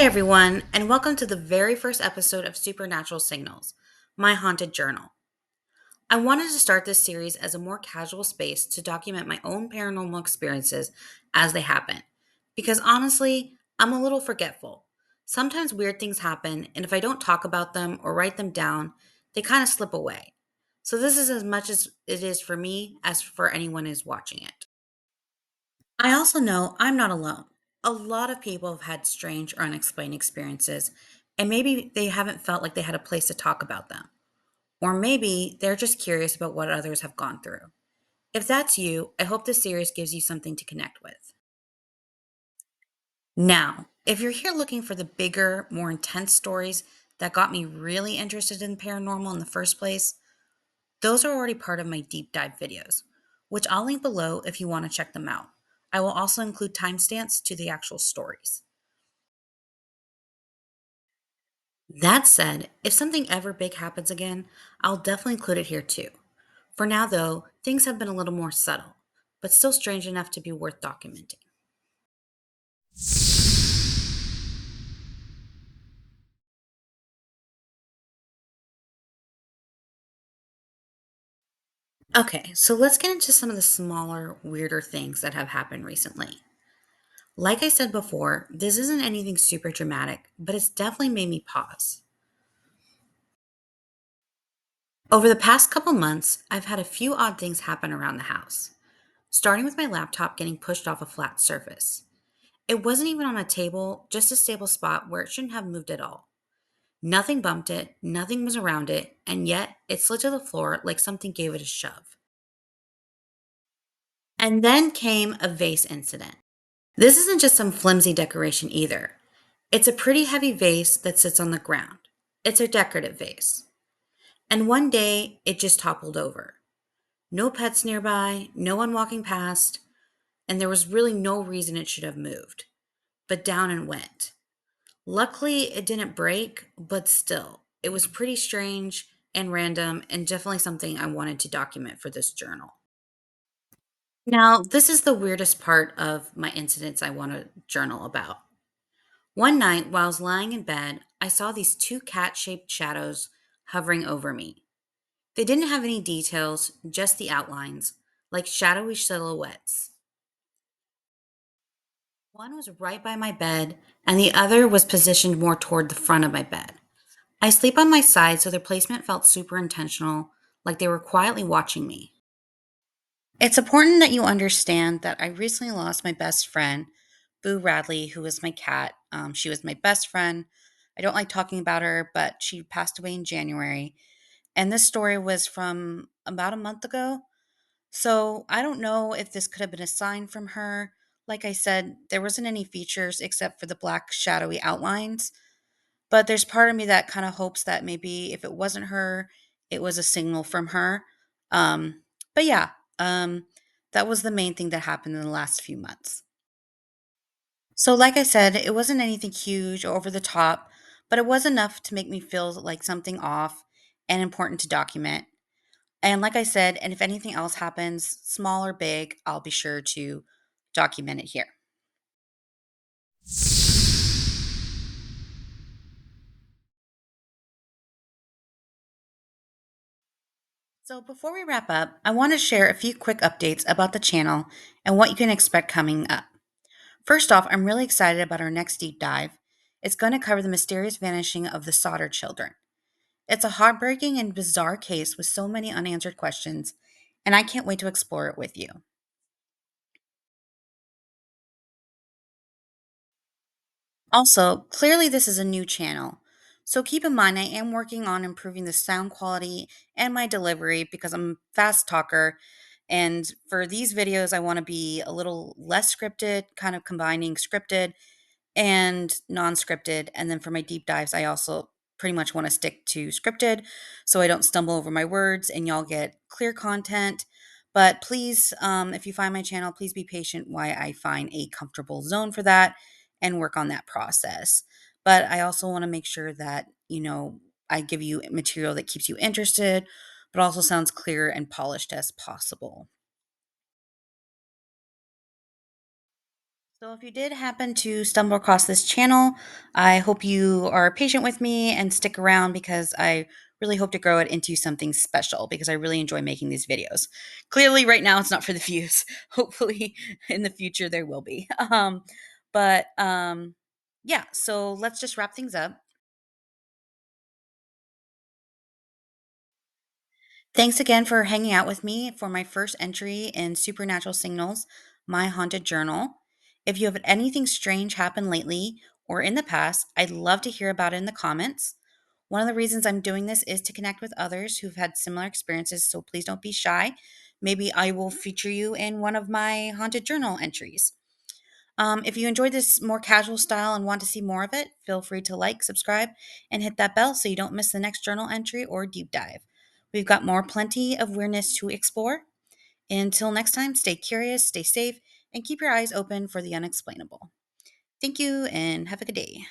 Hey everyone, and welcome to the very first episode of Supernatural Signals, my haunted journal. I wanted to start this series as a more casual space to document my own paranormal experiences as they happen. Because honestly, I'm a little forgetful. Sometimes weird things happen, and if I don't talk about them or write them down, they kind of slip away. So this is as much as it is for me as for anyone who's watching it. I also know I'm not alone. A lot of people have had strange or unexplained experiences, and maybe they haven't felt like they had a place to talk about them. Or maybe they're just curious about what others have gone through. If that's you, I hope this series gives you something to connect with. Now, if you're here looking for the bigger, more intense stories that got me really interested in paranormal in the first place, those are already part of my deep dive videos, which I'll link below if you want to check them out. I will also include timestamps to the actual stories. That said, if something ever big happens again, I'll definitely include it here too. For now, though, things have been a little more subtle, but still strange enough to be worth documenting. Okay, so let's get into some of the smaller, weirder things that have happened recently. Like I said before, this isn't anything super dramatic, but it's definitely made me pause. Over the past couple months, I've had a few odd things happen around the house, starting with my laptop getting pushed off a flat surface. It wasn't even on a table, just a stable spot where it shouldn't have moved at all. Nothing bumped it, nothing was around it, and yet it slid to the floor like something gave it a shove. And then came a vase incident. This isn't just some flimsy decoration either. It's a pretty heavy vase that sits on the ground. It's a decorative vase. And one day, it just toppled over. No pets nearby, no one walking past, and there was really no reason it should have moved. But down and went. Luckily, it didn't break, but still, it was pretty strange and random and definitely something I wanted to document for this journal. Now, this is the weirdest part of my incidents I want to journal about. One night, while I was lying in bed, I saw these two cat shaped shadows hovering over me. They didn't have any details, just the outlines, like shadowy silhouettes. One was right by my bed, and the other was positioned more toward the front of my bed. I sleep on my side, so their placement felt super intentional, like they were quietly watching me. It's important that you understand that I recently lost my best friend, Boo Radley, who was my cat. She was my best friend. I don't like talking about her, but she passed away in January. And this story was from about a month ago. So I don't know if this could have been a sign from her. Like I said, there wasn't any features except for the black shadowy outlines. But there's part of me that kind of hopes that maybe if it wasn't her, it was a signal from her. But yeah, um, that was the main thing that happened in the last few months. So, like I said, it wasn't anything huge or over the top, but it was enough to make me feel like something off and important to document. And like I said, and if anything else happens, small or big, I'll be sure to document it here. So, before we wrap up, I want to share a few quick updates about the channel and what you can expect coming up. First off, I'm really excited about our next deep dive. It's going to cover the mysterious vanishing of the Sauter children. It's a heartbreaking and bizarre case with so many unanswered questions, and I can't wait to explore it with you. Also, clearly, this is a new channel. So keep in mind, I am working on improving the sound quality and my delivery because I'm a fast talker. And for these videos, I want to be a little less scripted, kind of combining scripted and non-scripted. And then for my deep dives, I also pretty much want to stick to scripted so I don't stumble over my words and y'all get clear content. But please, if you find my channel, please be patient while I find a comfortable zone for that and work on that process. But I also want to make sure that, I give you material that keeps you interested, but also sounds clear and polished as possible. So, if you did happen to stumble across this channel, I hope you are patient with me and stick around because I really hope to grow it into something special because I really enjoy making these videos. Clearly, right now it's not for the views. Hopefully, in the future there will be. But yeah, so let's just wrap things up. Thanks again for hanging out with me for my first entry in Supernatural Signals, My Haunted Journal. If you have anything strange happen lately or in the past, I'd love to hear about it in the comments. One of the reasons I'm doing this is to connect with others who've had similar experiences, so please don't be shy. Maybe I will feature you in one of my Haunted Journal entries. If you enjoyed this more casual style and want to see more of it, feel free to like, subscribe, and hit that bell so you don't miss the next journal entry or deep dive. We've got more plenty of weirdness to explore. Until next time, stay curious, stay safe, and keep your eyes open for the unexplainable. Thank you and have a good day.